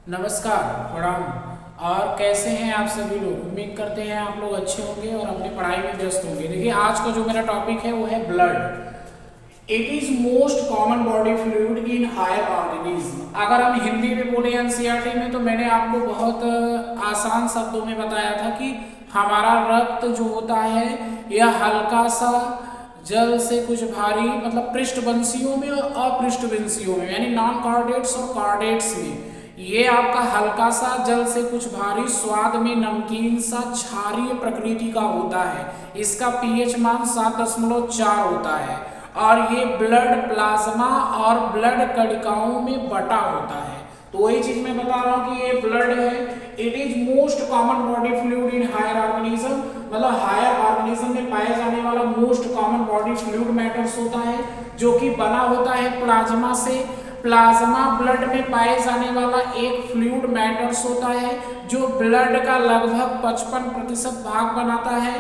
नमस्कार, प्रणाम। और कैसे हैं आप सभी लोग? उम्मीद करते हैं आप लोग अच्छे होंगे और अपनी पढ़ाई में व्यस्त होंगे। देखिए, आज का जो मेरा टॉपिक है वो है blood. It is most common body fluid in higher organism. अगर हम हिंदी में बोले एनसीईआरटी में, तो मैंने आपको बहुत आसान शब्दों में बताया था कि हमारा रक्त जो होता है यह हल्का सा जल से कुछ भारी, मतलब पृष्ठवंशियों में और अपृष्ठवंशियों में, यानी नॉन कार्डेट्स और कार्डेट्स में ये आपका हल्का सा जल से कुछ भारी, स्वाद में नमकीन सा, क्षारीय प्रकृति का होता है। इसका पीएच मान 7.4 होता है और ये ब्लड प्लाज्मा और ब्लड कणिकाओं में बटा होता है। तो वही चीज मैं बता रहा हूँ कि ये ब्लड है। It is most common body fluid in higher organism, मतलब हायर ऑर्गेनिज्म में पाए जाने वाला most common body fluid matters होता है, जो कि बना होता है प्लाज्मा से। प्लाज्मा ब्लड में पाए जाने वाला एक फ्लूइड मैटर्स होता है जो ब्लड का लगभग 55% भाग बनाता है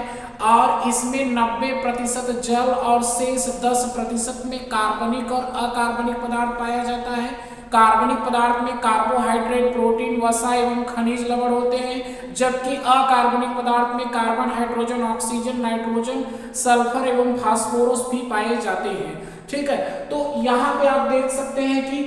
और इसमें 90% जल और शेष 10% में कार्बनिक और अकार्बनिक पदार्थ पाया जाता है। कार्बनिक पदार्थ में कार्बोहाइड्रेट, प्रोटीन, वसा एवं खनिज लवण होते हैं, जबकि अकार्बनिक पदार्थ में carbon, hydrogen, oxygen, nitrogen, sulphur एवं फास्फोरस भी पाए जाते हैं। ठीक है, तो यहाँ पे आप देख सकते हैं कि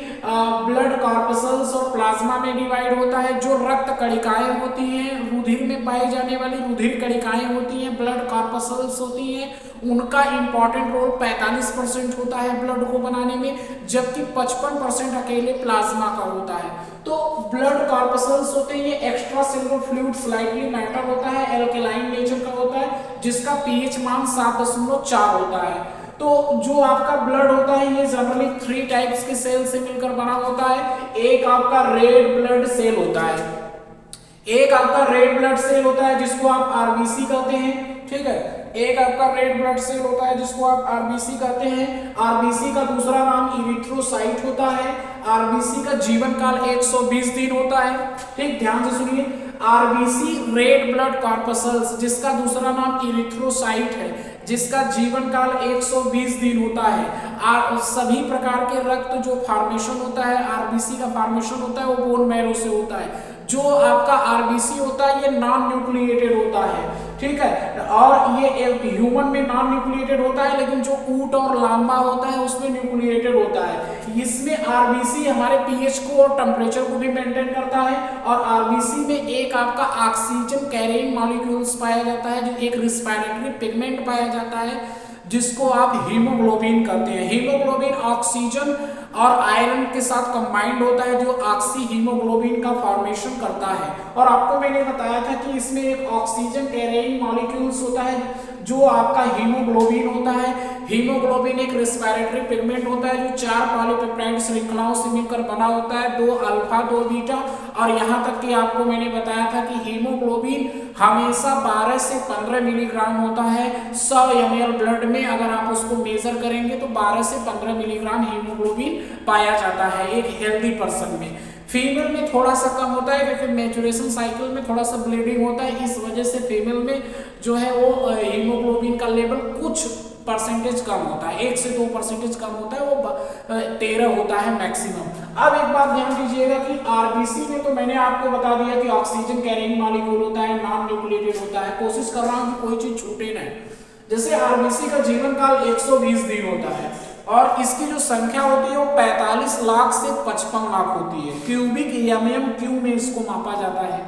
ब्लड कॉर्पसल्स और प्लाज्मा में डिवाइड होता है। जो रक्त कणिकाएं होती हैं, रुधिर में पाई जाने वाली रुधिर कणिकाएं होती हैं, ब्लड कॉर्पसल्स होती हैं, उनका इंपॉर्टेंट रोल 45% होता है ब्लड को बनाने में, जबकि 55% अकेले प्लाज्मा का होता है। तो ब्लड कॉर्पसल्स होते हैं, ये extra cellular fluid slightly matter होता है, एल्कलाइन नेचर का होता है, जिसका पीएच मान 7.4 होता है। तो जो आपका ब्लड होता है ये जनरली 3 टाइप्स के सेल से मिलकर बना होता है। एक आपका रेड ब्लड सेल होता है, एक आपका रेड ब्लड सेल होता है जिसको आप आरबीसी कहते हैं। ठीक है, एक आपका रेड ब्लड सेल होता है जिसको आप आरबीसी कहते हैं। आरबीसी का दूसरा नाम इरिथ्रोसाइट होता है। आरबीसी का जीवन काल 120 दिन होता है। ठीक, ध्यान से सुनिए, आरबीसी रेड ब्लड कॉर्पसल्स, जिसका दूसरा नाम इरिथ्रोसाइट है, जिसका जीवन काल 120 दिन होता है। सभी प्रकार के रक्त जो फॉर्मेशन होता है, आरबीसी का फॉर्मेशन होता है, वो बोन मैरो से होता है। जो आपका आरबीसी होता है ये नॉन न्यूक्लिएटेड होता है। ठीक है, और ये ह्यूमन में नॉन न्यूक्लिएटेड होता है, लेकिन जो ऊंट और लांबा होता है उसमें न्यूक्लिएटेड होता है। इसमें आरबीसी हमारे पीएच को और टेम्परेचर को भी मेंटेन करता है। और आरबीसी में एक आपका ऑक्सीजन कैरिंग मॉलिक्यूल्स पाया जाता है, जो एक रिस्पिरेटरी पिगमेंट पाया जाता है जिसको आप हीमोग्लोबिन कहते हैं। हीमोग्लोबिन ऑक्सीजन और आयरन के साथ कंबाइंड होता है, जो ऑक्सी हीमोग्लोबिन का फॉर्मेशन करता है। और आपको मैंने बताया था कि इसमें एक ऑक्सीजन कैरिंग मॉलिक्यूल्स होता है जो आपका हीमोग्लोबिन होता है। हीमोग्लोबिन एक रेस्पिरेटरी पिगमेंट होता है जो 4 पॉलीपेप्टाइड श्रृंखलाओं से मिलकर बना होता है, 2 अल्फा 2 बीटा। और यहाँ तक कि आपको मैंने बताया था कि हीमोग्लोबिन हमेशा 12 से 15 मिलीग्राम होता है 100 ml ब्लड में। अगर आप उसको मेजर करेंगे तो 12 से 15 मिलीग्राम हीमोग्लोबिन पाया जाता है एक हेल्दी पर्सन में। फीमेल में थोड़ा सा कम होता है क्योंकि मैच्योरेशन साइकिल में थोड़ा सा ब्लीडिंग होता है, इस वजह से फीमेल में जो है वो हीमोग्लोबिन का लेवल कुछ परसेंटेज कम होता है, 1 से 2% कम होता है, वो 13 होता है मैक्सिमम। अब एक बात ध्यान दीजिएगा कि आरबीसी में तो मैंने आपको बता दिया कि ऑक्सीजन कैरिंग मॉलिक्यूल होता है, नॉन न्यूक्लिएटेड होता है। कोशिश कर रहा हूँ कि कोई चीज छूटे नहीं। जैसे आरबीसी का जीवन काल 120 दिन होता है और इसकी जो संख्या होती है वो 45 लाख से 55 लाख होती है। क्यूबिक एमएम में इसको मापा जाता है,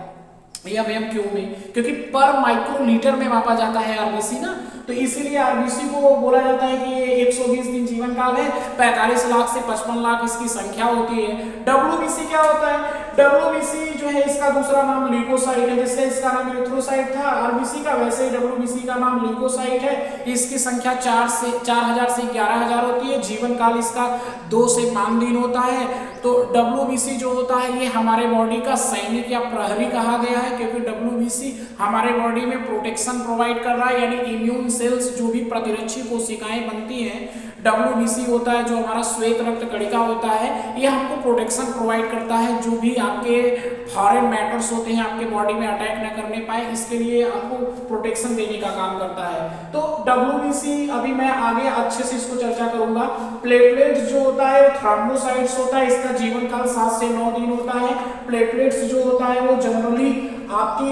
एमएम में, क्योंकि पर माइक्रोलीटर में मापा जाता है आरबीसी ना, तो इसीलिए आरबीसी को बोला जाता है कि ये 120 दिन जीवन काल है, 45 लाख से 55 लाख इसकी संख्या होती है। डब्ल्यूबीसी क्या होता है? डब्ल्यूबीसी जो है इसका दूसरा नाम ल्यूकोसाइट है, जैसे इसका नाम इरिथ्रोसाइट था आरबीसी का, वैसे ही डब्ल्यूबीसी का नाम ल्यूकोसाइट है। इसकी संख्या 4000 से 11000 होती है। जीवन काल इसका 2 से 5 दिन होता है। तो डब्ल्यूबीसी जो होता है ये हमारे बॉडी का सैनिक या प्रहरी कहा गया है, क्योंकि डब्ल्यूबीसी हमारे बॉडी में प्रोटेक्शन प्रोवाइड कर रहा है, यानी इम्यून सेल्स जो भी प्रतिरक्षी कोशिकाएं बनती हैं WBC होता है जो हमारा श्वेत रक्त कणिका होता है, ये हमको प्रोटेक्शन प्रोवाइड करता है, जो भी आपके फॉरेन मैटर्स होते हैं आपके बॉडी में अटैक ना करने पाए, इसके लिए आपको प्रोटेक्शन देने का काम करता है। तो WBC अभी मैं आगे अच्छे से इसको चर्चा करूंगा। प्लेटलेट्स जो होता है वो थ्रोम्बोसाइट्स होता है, इसका जीवन काल 7 से 9 दिन होता है। प्लेटलेट्स जो होता है वो जनरली आपके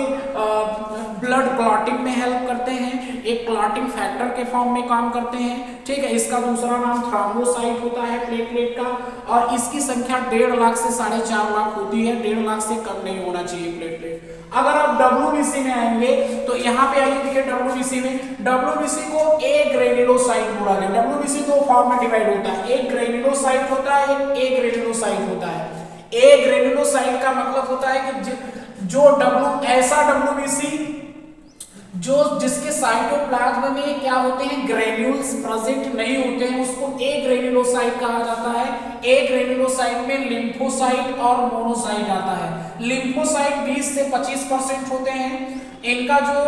ब्लड क्लॉटिंग में हेल्प करते हैं, एक क्लॉटिंग फैक्टर के फॉर्म में काम करते हैं, ठीक है। इसका दूसरा नाम थ्रोम्बोसाइट होता है प्लेटलेट का, और इसकी संख्या 1.5 लाख से 4.5 लाख होती है, 1.5 लाख से कम नहीं होना चाहिए प्लेटलेट। अगर आप WBC में आएंगे तो यहाँ पे आइए, देखिए WBC में, WBC को ए ग्रेन्युलोसाइट बोला गया। WBC दो फॉर्म में डिवाइड होता है, एक ग्रेन्युलोसाइट होता है, एक ए ग्रेन्युलोसाइट होता है। ए ग्रेन्युलोसाइट का मतलब होता है कि जो ऐसा WBC जो जिसके साइटोप्लाज्म में क्या होते हैं, ग्रेन्यूल्स प्रेजेंट नहीं होते हैं, उसको ए ग्रेन्युलोसाइट कहा जाता है। ए ग्रेन्युलोसाइट में लिम्फोसाइट और मोनोसाइट आता है। लिम्फोसाइट 20 से 25% होते हैं, इनका जो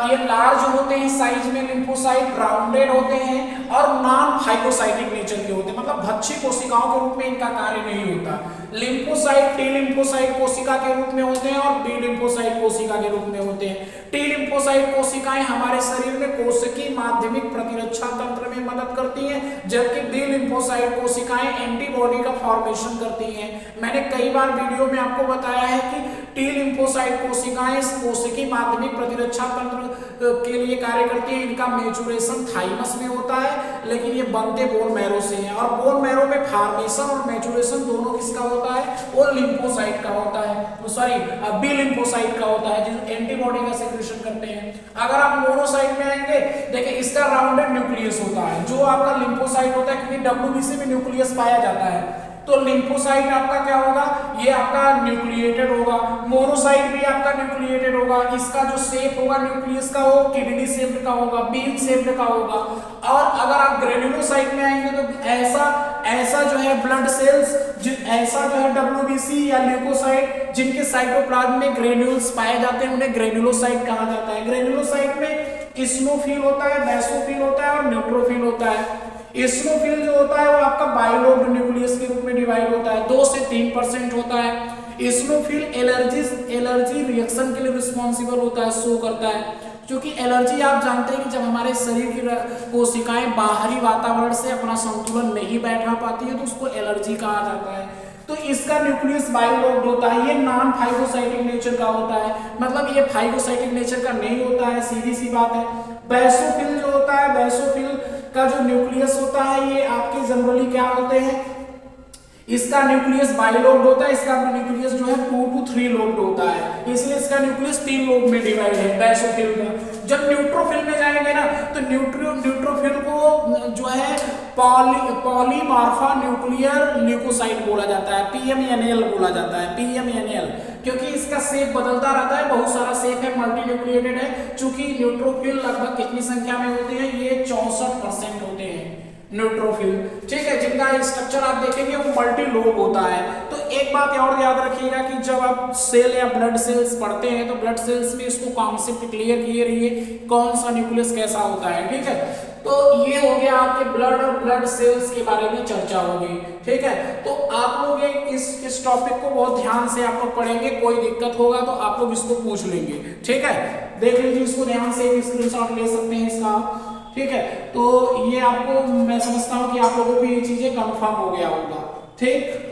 ये लार्ज होते हैं साइज में, लिम्फोसाइट राउंडेड होते हैं और नॉन फाइगोसाइटिक नेचर के होते हैं, मतलब भक्षी कोशिकाओं के रूप में इनका कार्य नहीं होता। लिम्फोसाइट टी लिम्फोसाइट कोशिका के रूप में होते हैं और बी लिम्फोसाइट कोशिका के रूप में होते हैं। टी लिम्फोसाइट कोशिकाएं हमारे शरीर में कोशिकीय माध्यमिक प्रतिरक्षा तंत्र में मदद करती हैं, जबकि बी लिम्फोसाइट कोशिकाएं एंटीबॉडी का फॉर्मेशन करती हैं। मैंने कई बार वीडियो में आपको बताया है कि टी लिम्फोसाइट कोशिकाएं कोशिकीय माध्यमिक प्रतिरक्षा तंत्र के लिए कार्य करती है। इनका मैच्योरेशन थाइमस में होता है, लेकिन ये बनते बोन मैरो से हैं, और बोन मैरो में फॉर्मेशन और मैच्योरेशन दोनों किसका होता है, वो लिम्फोसाइट का होता है, सॉरी बी लिम्फोसाइट का होता है, जो एंटीबॉडी का सेक्रेशन करते हैं। अगर आप मोनोसाइट में आएंगे, देखिए इसका राउंडेड न्यूक्लियस होता है, जो आपका लिम्फोसाइट होता है, क्योंकि WBC में न्यूक्लियस पाया जाता है, तो लिम्फोसाइट आपका क्या होगा, ये आपका न्यूक्लिएटेड होगा। मोनोसाइट भी आपका न्यूक्लिएटेड होगा, इसका जो शेप होगा न्यूक्लियस का वो किडनी शेप्ड का होगा, बीन शेप्ड का होगा। और अगर आप ग्रेन्युलोसाइट में आएंगे तो ऐसा जो है ब्लड सेल्स, ऐसा जो है WBC या ल्यूकोसाइट जिनके साइटोप्लाज्म में ग्रेन्यूल्स पाए जाते हैं, उन्हें ग्रेन्युलोसाइट कहा जाता है। ग्रेन्युलोसाइट में इस्नोफिल होता है, बेसोफिल होता है और न्यूट्रोफिल होता है। इस्नोफिल जो होता है वो आपका बाइलोब्ड न्यूक्लियस के रूप में डिवाइड होता है, 2 से 3% होता है। इस्नोफिल एलर्जी रिएक्शन के लिए रिस्पॉन्सिबल होता है, शो करता है, क्योंकि एलर्जी आप जानते हैं कि जब हमारे शरीर की कोशिकाएं बाहरी वातावरण से अपना संतुलन नहीं बैठा पाती है तो उसको एलर्जी कहा जाता है। तो इसका न्यूक्लियस बाइलोब्ड होता है, ये नॉन फाइगोसाइटिक नेचर का होता है, मतलब ये फाइगोसाइटिक नेचर का नहीं होता है, सीधी सी बात है। बेसोफिल जो होता है, बेसोफिल का जो न्यूक्लियस होता है, ये आपके जनरली क्या होते हैं, इसका न्यूक्लियस बाइलोब्ड होता है, इसका न्यूक्लियस जो है 2 to 3 लोब्ड होता है, इसलिए इसका न्यूक्लियस 3 लोब में डिवाइड है बेसोफिल का। जब न्यूट्रोफिल में जाएंगे ना तो न्यूट्रोफिल को जो है पॉलीमार्फा न्यूक्लियर ल्यूकोसाइट बोला जाता है, PMNL बोला जाता है, PMNL, क्योंकि इसका शेप बदलता रहता है, बहुत सारा शेप है, मल्टी न्यूक्लिएटेड है। चूंकि न्यूट्रोफिल लगभग कितनी संख्या में होते हैं, ये 64% होते हैं न्यूट्रोफिल, ठीक है, जिनका स्ट्रक्चर आप देखेंगे वो मल्टी लोब होता है। तो एक बात और याद रखिएगा कि जब आप सेल या ब्लड सेल्स पढ़ते हैं तो ब्लड सेल्स में इसको कॉन्सेप्ट क्लियर किए रहिए, कौन सा न्यूक्लियस कैसा होता है, ठीक है। तो ये हो गया आपके ब्लड और ब्लड सेल्स के बारे में चर्चा होगी, ठीक है। तो आप लोग इस टॉपिक को बहुत ध्यान से आप लोग पढ़ेंगे, कोई दिक्कत होगा तो आप लोग इसको पूछ लेंगे, ठीक है। देख लीजिए, इसको ध्यान से स्क्रीनशॉट ले सकते हैं इसका, ठीक है। तो ये आपको मैं समझता हूं कि आप लोगों को ये चीजें कंफर्म हो गया होगा, ठीक।